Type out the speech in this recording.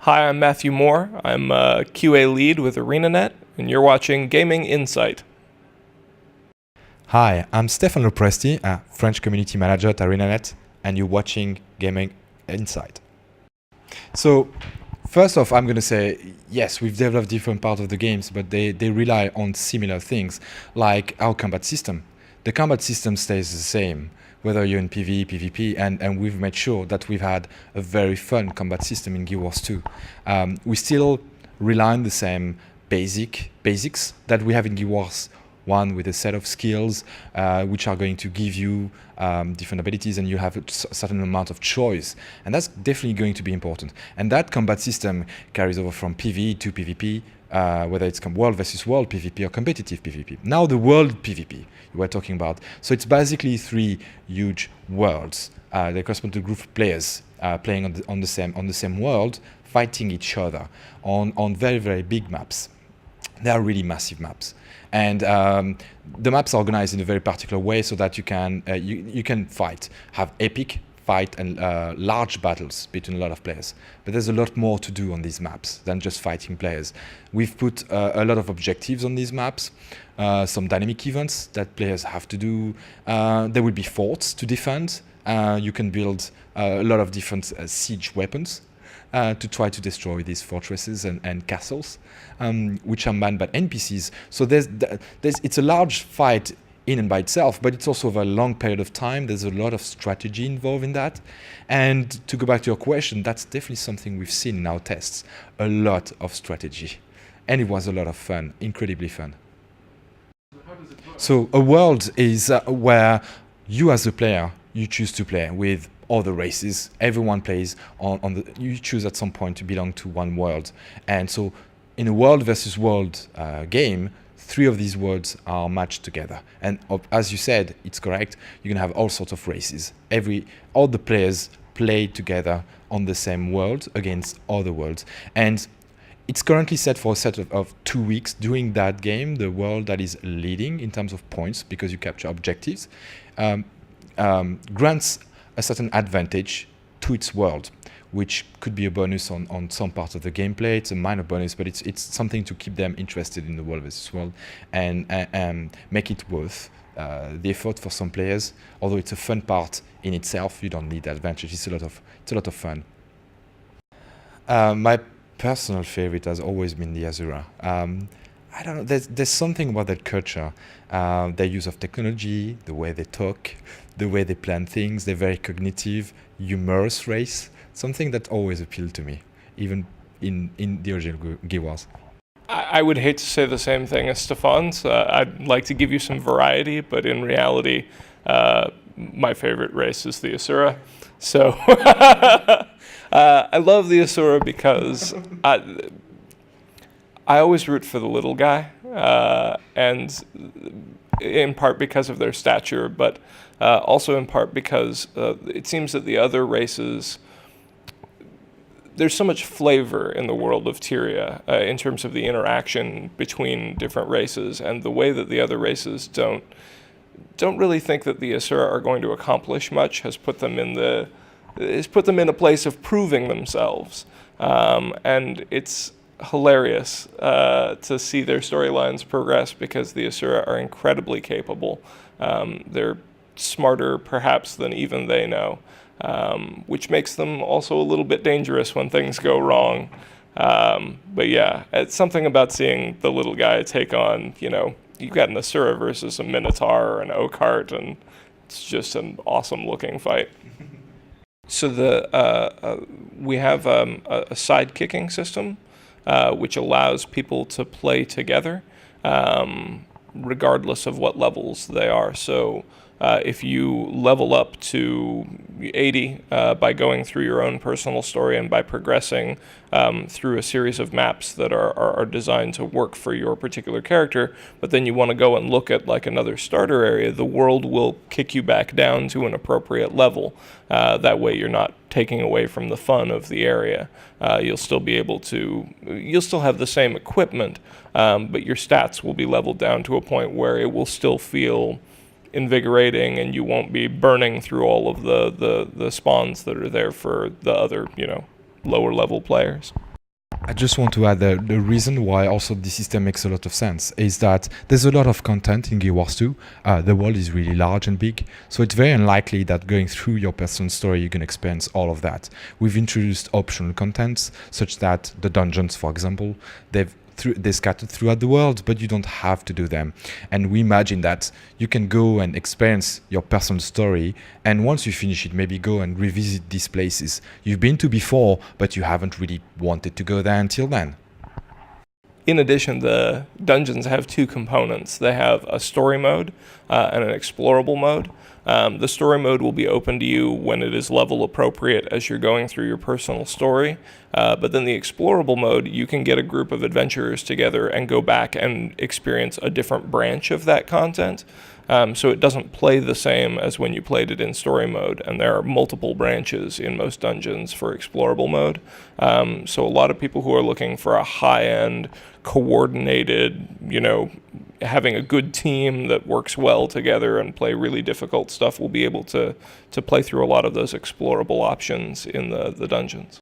Hi, I'm Matthew Moore. I'm a QA lead with ArenaNet, and you're watching Gaming Insight. Hi, I'm Stéphane Presti, a French community manager at ArenaNet, and you're watching Gaming Insight. So, first off, I'm going to say, yes, we've developed different parts of the games, but they rely on similar things, like our combat system. The combat system stays the same, whether you're in PvE, PvP, and we've made sure that we've had a very fun combat system in Guildwars2. We still rely on the same basics that we have in Guildwars1 with a set of skills which are going to give you different abilities, and you have a certain amount of choice, and that's definitely going to be important. And that combat system carries over from PvE to PvP, whether it's world versus world PvP or competitive PvP. Now the world PvP you were talking about. So it's basically three huge worlds. They correspond to a group of players playing on the same world, fighting each other on very, very big maps. They are really massive maps. And the maps are organized in a very particular way so that you can have epic fight and large battles between a lot of players. But there's a lot more to do on these maps than just fighting players. We've put a lot of objectives on these maps, some dynamic events that players have to do. There will be forts to defend. You can build a lot of different siege weapons to try to destroy these fortresses and castles, which are manned by NPCs. So it's a large fight in and by itself, but it's also over a long period of time. There's a lot of strategy involved in that. And to go back to your question, that's definitely something we've seen in our tests, a lot of strategy. And it was a lot of fun, incredibly fun. So a world is where you as a player, you choose to play with other races. Everyone plays you choose at some point to belong to one world. And so in a world versus world game, three of these worlds are matched together. And as you said, it's correct, you're gonna have all sorts of races. All the players play together on the same world against other worlds. And it's currently set for a set of 2 weeks. During that game, the world that is leading in terms of points, because you capture objectives, grants a certain advantage to its world, which could be a bonus on some parts of the gameplay. It's a minor bonus, but it's something to keep them interested in the world versus world and make it worth the effort for some players. Although it's a fun part in itself, you don't need that advantage. It's a lot of fun. My personal favorite has always been the Azura. I don't know, there's something about that culture, their use of technology, the way they talk, the way they plan things. They're very cognitive, humorous race, something that always appealed to me, even in the original Guild Wars. I would hate to say the same thing as Stéphane's. I'd like to give you some variety, but in reality, my favorite race is the Asura. So I love the Asura because I always root for the little guy, and in part because of their stature, but also in part because it seems that the other races, there's so much flavor in the world of Tyria in terms of the interaction between different races, and the way that the other races don't really think that the Asura are going to accomplish much has put them in a place of proving themselves, and it's hilarious to see their storylines progress because the Asura are incredibly capable. They're smarter perhaps than even they know, which makes them also a little bit dangerous when things go wrong. But yeah, it's something about seeing the little guy take on, you've got an Asura versus a Minotaur or an Oakheart, and it's just an awesome looking fight. So we have a side-kicking system, which allows people to play together, regardless of what levels they are. So if you level up to 80 by going through your own personal story and by progressing through a series of maps that are designed to work for your particular character, but then you want to go and look at like another starter area, the world will kick you back down to an appropriate level. That way you're not taking away from the fun of the area. You'll still have the same equipment, but your stats will be leveled down to a point where it will still feel invigorating, and you won't be burning through all of the spawns that are there for the other, lower level players. I just want to add the reason why also this system makes a lot of sense is that there's a lot of content in Guildwars2. The world is really large and big, so it's very unlikely that going through your personal story you can experience all of that. We've introduced optional contents such that the dungeons, for example, they're scattered throughout the world, but you don't have to do them. And we imagine that you can go and experience your personal story, and once you finish it, maybe go and revisit these places you've been to before, but you haven't really wanted to go there until then. In addition, the dungeons have two components. They have a story mode and an explorable mode. The story mode will be open to you when it is level appropriate as you're going through your personal story. But then the explorable mode, you can get a group of adventurers together and go back and experience a different branch of that content. So it doesn't play the same as when you played it in story mode, and there are multiple branches in most dungeons for explorable mode. So a lot of people who are looking for a high-end, coordinated, having a good team that works well together and play really difficult stuff will be able to play through a lot of those explorable options in the dungeons.